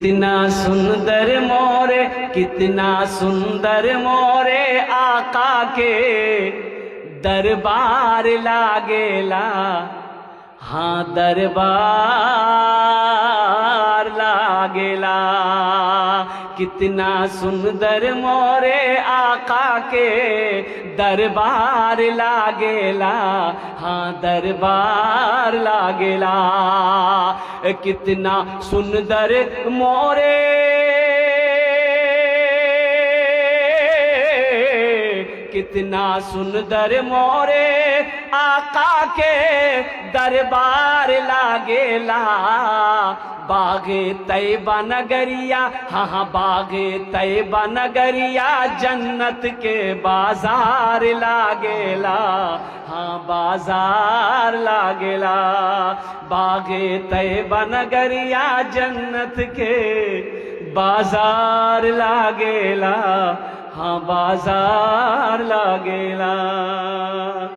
कितना सुंदर मोरे, कितना सुंदर मोरे आका के दरबार लागेला। हाँ दरबार लागेला। कितना सुंदर मोरे आका के दरबार लागेला। हाँ दरबार लागेला। कितना सुंदर मोरे, कितना सुंदर मोरे आका के दरबार लागेला। बागे तैयबा नगरिया, हाँ बागे तैयबा नगरिया जन्नत के बाजार लागेला। हाँ बाजार लागेला। बागे तैयबा नगरिया जन्नत के बाजार लागेला। हाँ बाजार लागेला।